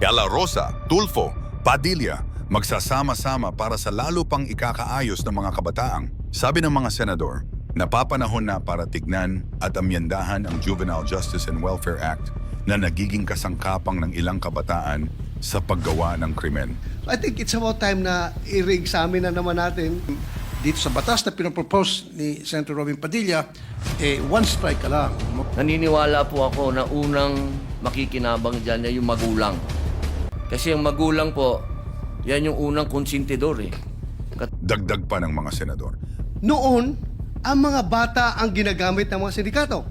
Yala Rosa, Tulfo, Padilla, magsasama-sama para sa lalo pang ikakaayos ng mga kabataang. Sabi ng mga senador, napapanahon na para tignan at amyendahan ang Juvenile Justice and Welfare Act na nagiging kasangkapang ng ilang kabataan sa paggawa ng krimen. I think it's about time na i-re-examine na naman natin. Dito sa batas na pinopropose ni Senator Robin Padilla, one strike ka lang. Naniniwala po ako na unang makikinabang dyan ay yung magulang. Kasi yung magulang po, yan yung unang konsentidor eh. Dagdag pa ng mga senador. Noon, ang mga bata ang ginagamit ng mga sindikato.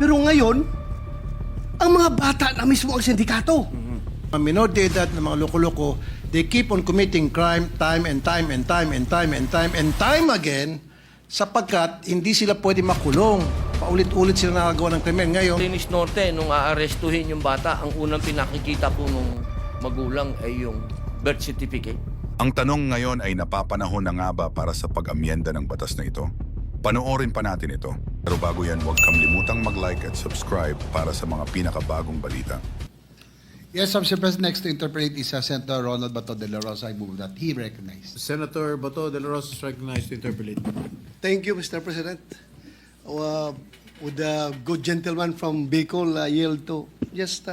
Pero ngayon, ang mga bata na mismo ang sindikato. Mga minor de edad na mga loko-loko, they keep on committing crime time and time and time and time and time and time again sapagkat hindi sila pwede makulong. Paulit-ulit sila nakagawa ng krimen. Ngayon, Linis Norte, nung aarestuhin yung bata, ang unang pinakikita po nung magulang ay yung birth certificate. Ang tanong ngayon ay napapanahon na nga ba para sa pag-amyenda ng batas na ito? Panoorin pa natin ito. Pero bago yan, huwag kamlimutang mag-like at subscribe para sa mga pinakabagong balita. Yes, Mr. President, next to interpret is Senator Ronald Bato de la Rosa. I move that he recognized. Senator Bato de la Rosa is recognized to interpolate. Thank you, Mr. President. Would the good gentleman from Bicol yield to just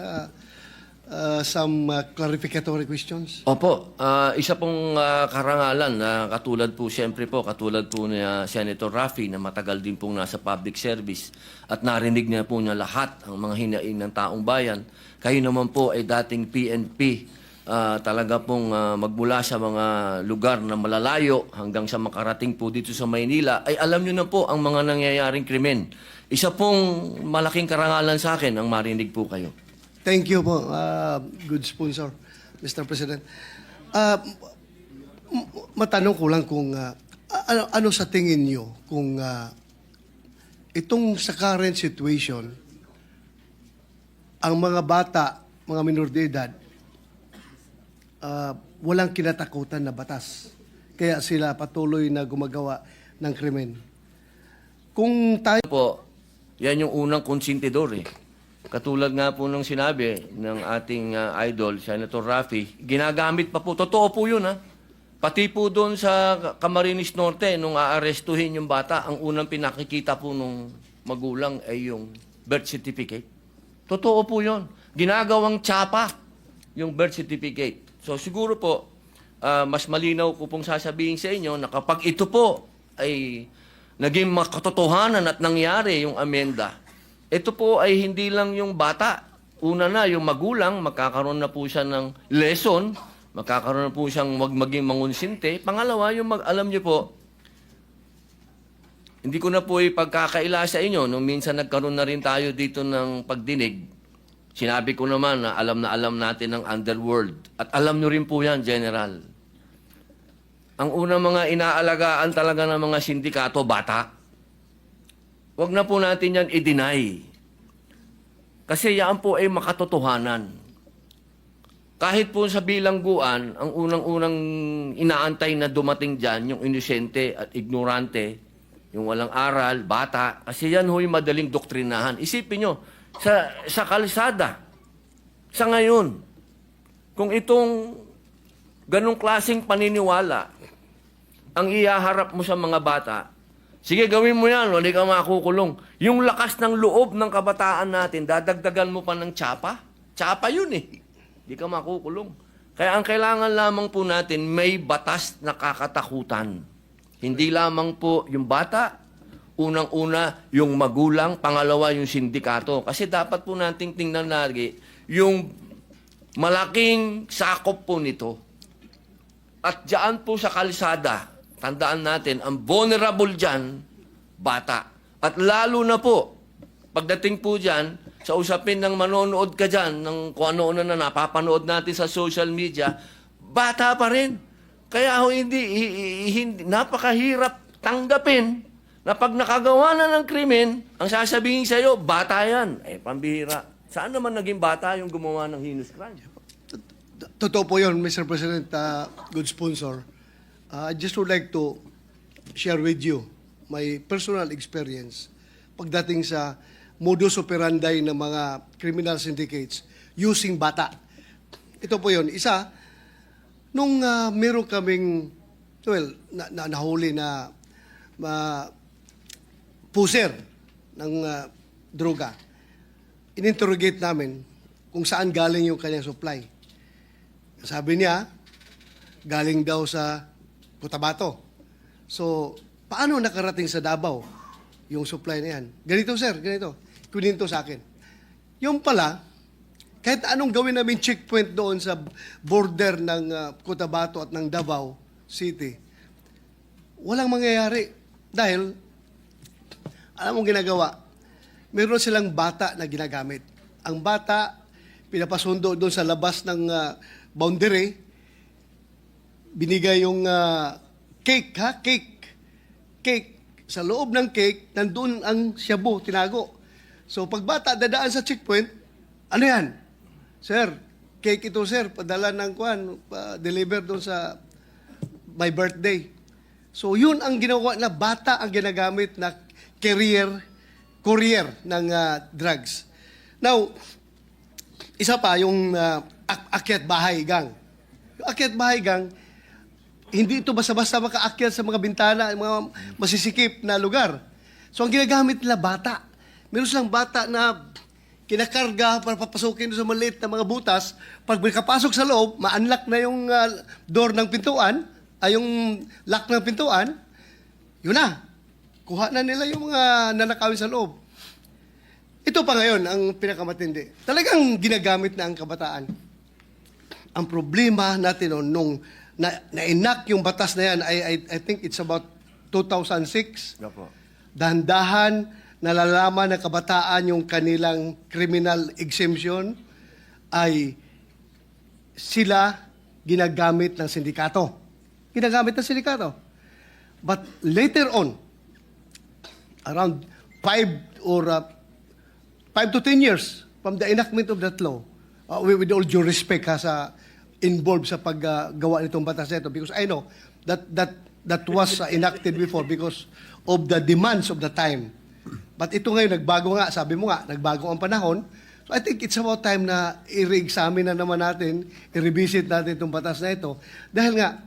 some clarificatory questions? Opo, isa pong karangalan na katulad po, siyempre po, katulad po ni Senator Raffy na matagal din pong nasa public service at narinig niya po niya lahat ang mga hinaing ng taong bayan. Kayo naman po ay dating PNP, talaga pong magmula sa mga lugar na malalayo hanggang sa makarating po dito sa Maynila, ay alam niyo na po ang mga nangyayaring krimen. Isa pong malaking karangalan sa akin ang marinig po kayo. Thank you po, good sponsor, Mr. President. Matanong ko lang kung ano sa tingin niyo kung itong sa current situation, ang mga bata, mga minor de edad, walang kinatakutan na batas. Kaya sila patuloy na gumagawa ng krimen. Kung tayo Po, yan yung unang konsentidor eh. Katulad nga po nung sinabi ng ating idol, Senator Raffy, ginagamit pa po. Totoo po yun ha. Pati po doon sa Camarines Norte, nung aarestuhin yung bata, ang unang pinakikita po nung magulang ay yung birth certificate. Totoo po yun. Ginagawang tsapa yung birth certificate. So siguro po, mas malinaw ko pong sasabihin sa inyo na kapag ito po ay naging makatotohanan at nangyari yung amenda, ito po ay hindi lang yung bata. Una na, yung magulang, magkakaroon na po siya ng lesson, magkakaroon na po siyang maging mangunsinte. Pangalawa, yung alam niyo po, hindi ko na po ipagkakaila sa inyo, nung minsan nagkaroon na rin tayo dito ng pagdinig, sinabi ko naman na alam natin ng underworld. At alam nyo rin po yan, General. Ang unang mga inaalagaan talaga ng mga sindikato, bata. Huwag na po natin yan i-deny. Kasi yan po ay makatotohanan. Kahit po sa bilangguan, ang unang-unang inaantay na dumating dyan, yung inosente at ignorante, yung walang aral, bata, kasi yan ho'y madaling doktrinahan. Isipin nyo, sa kalsada, sa ngayon, kung itong ganong klaseng paniniwala ang ihaharap mo sa mga bata, sige, gawin mo yan, hindi ka makukulong. Yung lakas ng loob ng kabataan natin, dadagdagan mo pa ng tsapa. Tsapa yun eh. Hindi ka makukulong. Kaya ang kailangan lamang po natin, may batas na kakatakutan. Hindi lamang po yung bata, unang-una yung magulang, pangalawa yung sindikato. Kasi dapat po nating tingnan lagi yung malaking sakop po nito. At diyan po sa kalsada, tandaan natin, ang vulnerable dyan, bata. At lalo na po, pagdating po dyan, sa usapin ng manonood ka dyan, ng kung ano-ano na napapanood natin sa social media, bata pa rin. Kaya hindi napakahirap tanggapin na pag nakagawa na ng krimen, ang sasabihin sa'yo, bata yan. Eh, pambihira. Saan naman naging bata yung gumawa ng heinous crime? Totoo po yun, Mr. President, good sponsor. I just would like to share with you my personal experience pagdating sa modus operandi ng mga criminal syndicates using bata Ito po yun. Isa, nung meron kaming, nahuli na puser ng droga, ininterrogate namin kung saan galing yung kanyang supply. Sabi niya, galing daw sa Cotabato. So, paano nakarating sa Davao yung supply na yan? Ganito, sir, ganito. Kunin to sa akin. Yung pala, kahit anong gawin namin checkpoint doon sa border ng Cotabato at ng Davao City, walang mangyayari. Dahil, alam mong ginagawa, meron silang bata na ginagamit. Ang bata, pinapasundo doon sa labas ng boundary, binigay yung cake, ha? Cake. Sa loob ng cake, nandun ang shabu, tinago. So, pag bata dadaan sa checkpoint, ano yan? Sir, cake ito, sir. Padala ng deliver doon sa my birthday. So, yun ang ginawa na bata ang ginagamit na courier ng drugs. Now, isa pa, yung akyat bahay gang. Yung akyat bahay gang, hindi ito basta-basta makaakyat sa mga bintana, mga masisikip na lugar. So, ang ginagamit nila bata. Meron silang bata na kinakarga para papasukin sa maliit na mga butas. Pag may kapasok sa loob, ma-unlock na yung door ng pintuan, yung lock ng pintuan, yun na. Kuha na nila yung mga nanakawin sa loob. Ito pa ngayon ang pinakamatindi. Talagang ginagamit na ang kabataan. Ang problema natin nung na-enact yung batas na yan, I think it's about 2006. Dahan-dahan, nalalaman ng kabataan yung kanilang criminal exemption ay sila ginagamit ng sindikato. But later on, around 5 to 10 years from the enactment of that law, with all due respect sa involved sa paggawa nitong batas na ito, because I know that was enacted before because of the demands of the time. But ito ngayon, nagbago nga, sabi mo nga, nagbago ang panahon. So I think it's about time na i-re-examine na naman natin, i-revisit natin itong batas na ito. Dahil nga,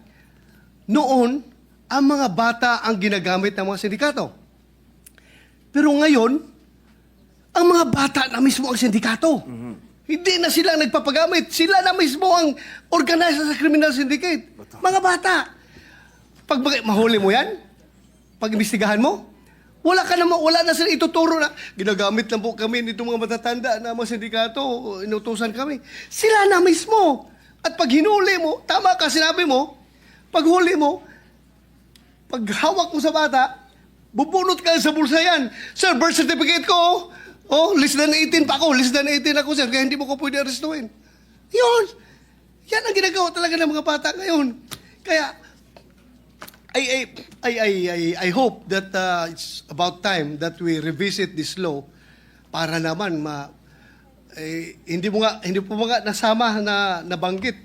noon, ang mga bata ang ginagamit ng mga sindikato. Pero ngayon, ang mga bata na mismo ang sindikato. Hindi na sila nagpapagamit. Sila na mismo ang organizer sa criminal syndicate. Mga bata. Pag mahuli mo yan, pag imbestigahan mo, wala na sila ituturo na ginagamit lang po kami nitong mga matatanda na mga sindikato, inutusan kami. Sila na mismo. At pag hinuli mo, tama ka sinabi mo, pag huli mo, pag hawak mo sa bata, bubunot ka sa bulsa yan. Sir, birth certificate ko, less than 18 pa ako. Less than 18 ako, sir. Kaya hindi mo ko pwede arrestuin. Yun. Yan ang ginagawa talaga ng mga bata ngayon. Kaya, I hope that it's about time that we revisit this law para naman hindi po mga nasama na nabanggit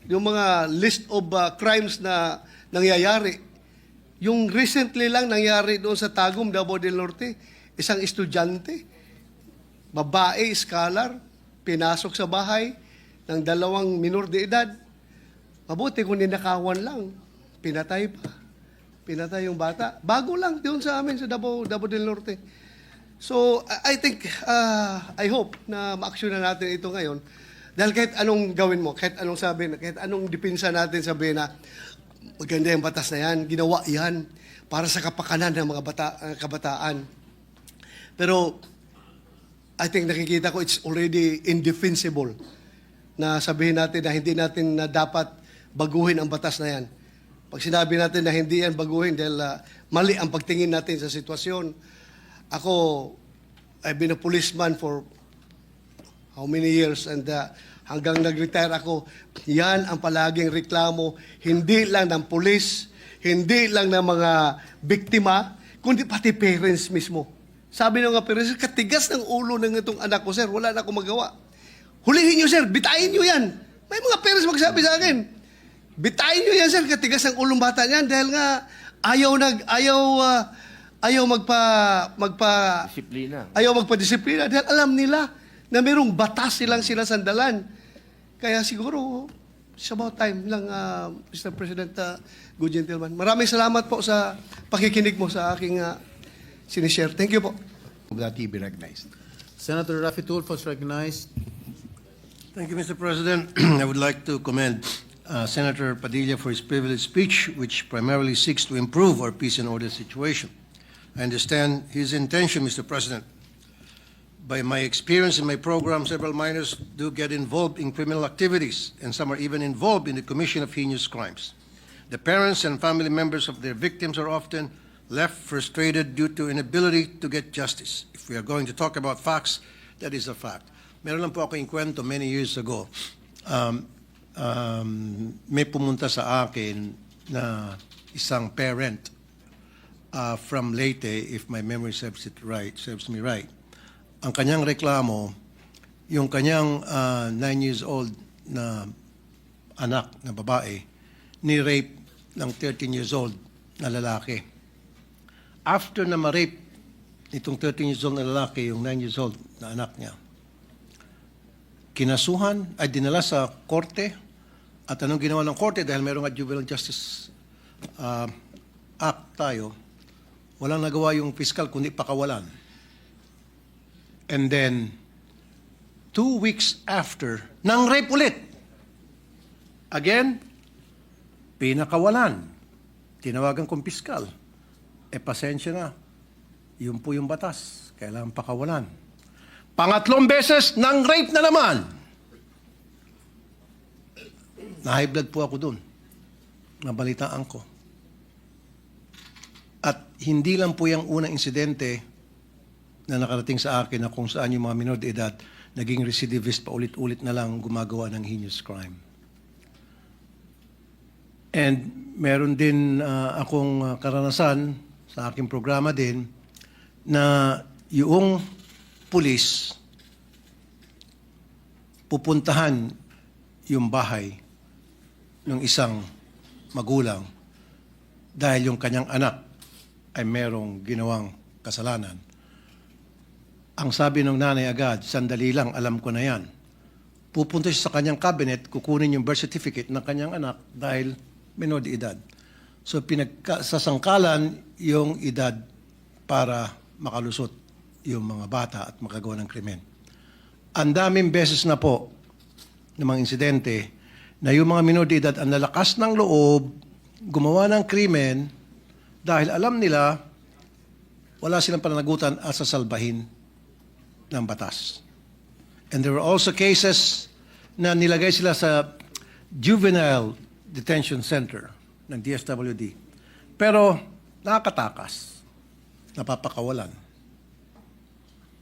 yung mga list of crimes na nangyayari. Yung recently lang nangyari doon sa Tagum, Davao del Norte, isang estudyante, babae, scholar, pinasok sa bahay ng 2 minor de edad. Mabuti kung ninakawan lang, pinatay pa. Pinatay yung bata. Bago lang doon sa amin sa Davao del Norte. So, I think, I hope na ma-action na natin ito ngayon. Dahil kahit anong gawin mo, kahit anong sabihin, kahit anong dipinsa natin sabihin na maganda yung batas na yan, ginawa yan para sa kapakanan ng mga kabataan. Pero, I think nakikita ko it's already indefensible na sabihin natin na hindi natin na dapat baguhin ang batas na yan. Pag sinabi natin na hindi yan baguhin dahil mali ang pagtingin natin sa sitwasyon. Ako, I've been a policeman for how many years and hanggang nag-retire ako, yan ang palaging reklamo, hindi lang ng pulis, hindi lang ng mga biktima, kundi pati parents mismo. Sabi ng mga parents, katigas ng ulo ng itong anak ko, sir, wala na akong magawa. Hulihin nyo, sir, bitain nyo yan. May mga parents magsabi sa akin, bitain nyo yan, sir, katigas ng ulong bata niyan dahil nga ayaw Disiplina. magpa-disiplina dahil alam nila na mayroong batas silang sinasandalan. Kaya siguro, it's about time lang, Mr. President, good gentleman. Maraming salamat po sa pakikinig mo sa aking sinishare. Thank you po. Move that he be recognized. Senator Raffy Tulfo is recognized. Thank you, Mr. President. I would like to commend Senator Padilla for his privileged speech, which primarily seeks to improve our peace and order situation. I understand his intention, Mr. President. By my experience in my program, several minors do get involved in criminal activities, and some are even involved in the commission of heinous crimes. The parents and family members of their victims are often left frustrated due to inability to get justice. If we are going to talk about facts, that is a fact. Meron lang po ako yung kwento many years ago. May pumunta sa akin na isang parent from Leyte, if my memory serves me right. Ang kanyang reklamo, yung kanyang 9 years old na anak na babae, ni-rape ng 13 years old na lalaki. After na ma-rape itong 13 years old na lalaki, yung 9 years old na anak niya, kinasuhan, ay dinala sa korte. At anong ginawa ng korte, dahil meron nga Juvenile Justice Act tayo, walang nagawa yung fiscal kundi pakawalan. And then, 2 weeks after, nang rape ulit. Again, pinakawalan. Tinawagan kong piskal. Pasensya na. Yun po yung batas. Kailangan pakawalan. Pangatlong beses, nang rape na naman. Na-high blood po ako dun. Nabalitaan ko. At hindi lang po yung unang insidente na nakarating sa akin na kung saan yung mga minor de edad naging recidivist pa ulit-ulit na lang gumagawa ng heinous crime. And meron din akong karanasan sa aking programa din na yung pulis pupuntahan yung bahay ng isang magulang dahil yung kanyang anak ay merong ginawang kasalanan. Ang sabi ng nanay agad, sandali lang, alam ko na yan. Pupunta siya sa kanyang cabinet, kukunin yung birth certificate ng kanyang anak dahil menor de edad. So sasangkalan yung edad para makalusot yung mga bata at makagawa ng krimen. Ang daming beses na po ng mga insidente na yung mga menor de edad ang nalakas ng loob, gumawa ng krimen dahil alam nila wala silang pananagutan at sasalbahin ng batas. And there were also cases na nilagay sila sa Juvenile Detention Center ng DSWD. Pero nakakatakas. Napapakawalan.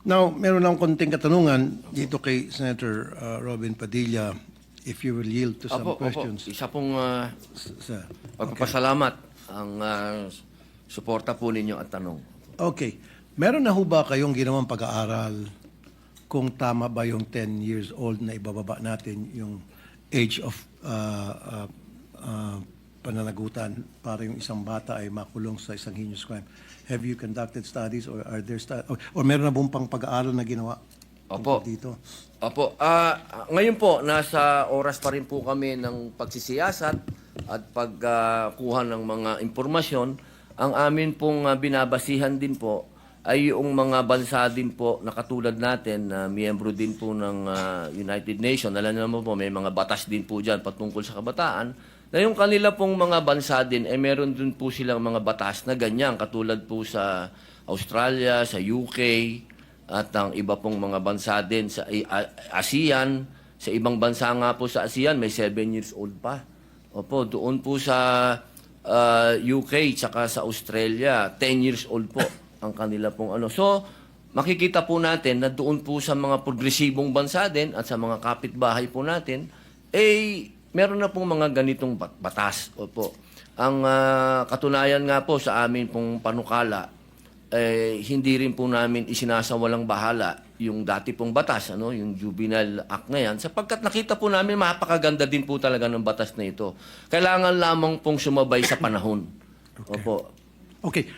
Now, meron lang konting katanungan dito kay Senator Robin Padilla, if you will yield to some questions. Isa pong Sir. pagpapasalamat ang suporta po ninyo at tanong. Okay. Meron na ho ba kayong ginawang pag-aaral kung tama ba yung 10 years old na ibababa natin yung age of pananagutan para yung isang bata ay makulong sa isang heinous crime? Have you conducted studies or are there or meron na buong pang pag-aaral na ginawa Opo. dito? Opo. Ngayon po, nasa oras pa rin po kami ng pagsisiyasat at pagkuha ng mga impormasyon. Ang amin pong binabasihan din po ay yung mga bansa din po na katulad natin na miyembro din po ng United Nations. Alam naman po, may mga batas din po dyan patungkol sa kabataan. Na yung kanila pong mga bansa din, meron din po silang mga batas na ganyan. Katulad po sa Australia, sa UK, at ang iba pong mga bansa din sa ASEAN. Sa ibang bansa nga po sa ASEAN, may 7 years old pa. Opo, doon po sa UK, tsaka sa Australia, 10 years old po ang kanila pong ano. So, makikita po natin na doon po sa mga progresibong bansa din at sa mga kapitbahay po natin, meron na pong mga ganitong batas. Opo. Ang katunayan nga po sa amin pong panukala, hindi rin po namin isinasawalang bahala yung dati pong batas, yung Juvenile Act na yan, sapagkat nakita po namin mapakaganda din po talaga ng batas na ito. Kailangan lamang pong sumabay sa panahon. Okay. Opo. Okay.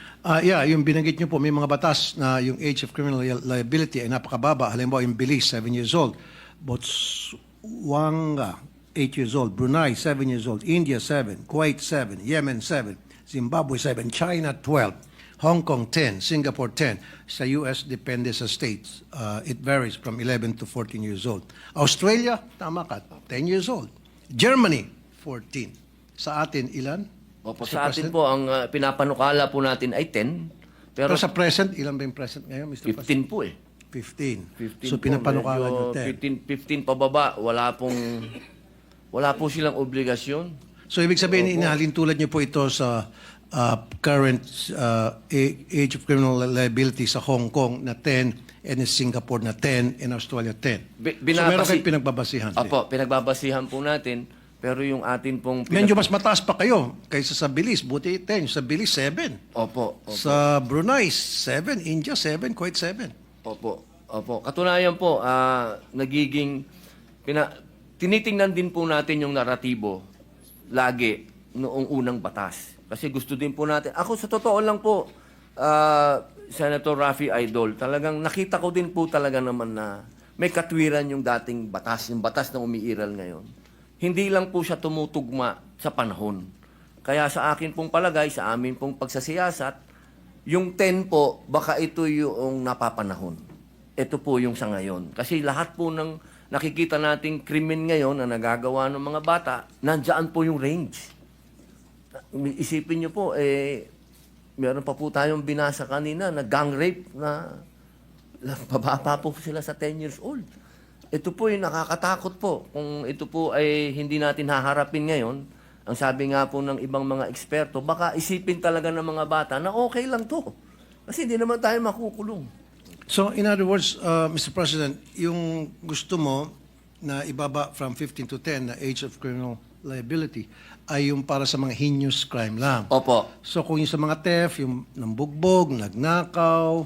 Yung binanggit niyo po, may mga batas na yung age of criminal liability ay napakababa. Halimbawa, yung Belize, 7 years old. Wanga, 8 years old. Brunei, 7 years old. India, 7. Kuwait, 7. Yemen, 7. Zimbabwe, 7. China, 12. Hong Kong, 10. Singapore, 10. Sa US, depende sa states. It varies from 11 to 14 years old. Australia, tama ka, 10 years old. Germany, 14. Sa atin, ilan? Opo, Mr. sa atin President? po, ang panukala po natin ay 10. Pero Pero sa present, ilan ba yung present ngayon, Mr. 15 President? po eh. 15. 15 So, po, pinapanukala medyo nyo 10. 15 pababa, wala po silang obligasyon. So, ibig sabihin, inahalin tulad nyo po ito sa current age of criminal liability sa Hong Kong na 10, and in Singapore na 10, and Australia 10. So, meron kayong pinagbabasihan. Opo, pinagbabasihan po natin, pero yung atin pong... Medyo mas mataas pa kayo kaysa sa bilis. Buti 10. Sa bilis, 7. Opo, opo. Sa Brunei, 7. India, 7. Kuwait, 7. Opo, opo. Katunayan po, tinitingnan din po natin yung naratibo lagi noong unang batas. Kasi gusto din po natin. Ako sa totoo lang po, Senator Raffy Idol, talagang nakita ko din po talaga naman na may katwiran yung dating batas, yung batas na umiiral ngayon. Hindi lang po siya tumutugma sa panahon. Kaya sa akin pong palagay, sa amin pong pagsasiyasat, yung 10 po, baka ito yung napapanahon. Ito po yung sa ngayon. Kasi lahat po ng nakikita nating krimen ngayon na nagagawa ng mga bata, nandiyan po yung range. Isipin niyo po, meron pa po tayong binasa kanina na gang rape na pababa po sila sa 10 years old. Ito po yung nakakatakot po. Kung ito po ay hindi natin haharapin ngayon, ang sabi nga po ng ibang mga eksperto, baka isipin talaga ng mga bata na okay lang to. Kasi hindi naman tayo makukulong. So, in other words, Mr. President, yung gusto mo na ibaba from 15 to 10 na age of criminal liability ay yung para sa mga heinous crime lang. Opo. So, kung yung sa mga theft, yung nambugbog, nagnakaw,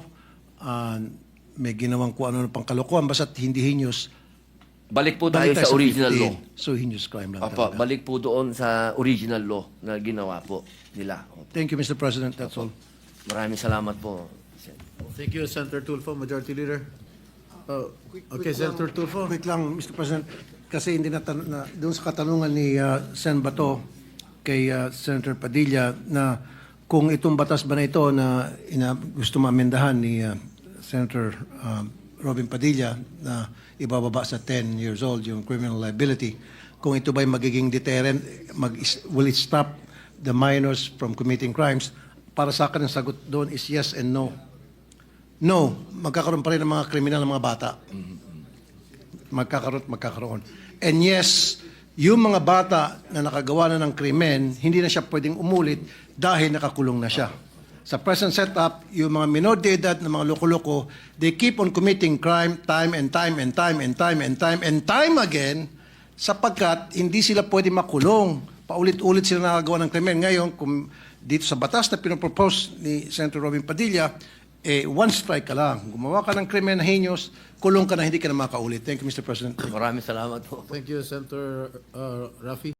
may ginawang kung ano pang kalokohan, basta't hindi heinous, Balik po tayo balik sa original 15. law. So, heinous crime lang Opo, talaga. balik po doon sa original law na ginawa po nila. Opo. Thank you, Mr. President. That's all. Maraming salamat po. Thank you, Senator Tulfo, Majority Leader. Okay, Senator Tulfo. Quick lang, Mr. President, kasi hindi doon sa katanungan ni Sen Bato kay Senator Padilla na kung itong batas ba na ito na gusto maamendahan ni Senator Robin Padilla na ibababa sa 10 years old yung criminal liability, kung ito ba'y magiging deterrent, will it stop the minors from committing crimes? Para sa akin, ang sagot doon is yes and no. No, magkakaroon pa rin ng mga kriminal ng mga bata. Magkakaroon. And yes, yung mga bata na nakagawa na ng krimen, hindi na siya pwedeng umulit dahil nakakulong na siya. Sa present setup, yung mga minor de edad na mga loko-loko, they keep on committing crime time and time and time and time and time and time again sapagkat hindi sila pwede makulong. Paulit-ulit sila nakagawa ng krimen. Ngayon, kung dito sa batas na pinopropose ni Senator Robin Padilla, one strike ka lang. Gumawa ka ng krimen na heinous, kulong ka na, hindi ka na makaulit. Thank you, Mr. President. Maraming salamat po. Thank you, Senator Raffy.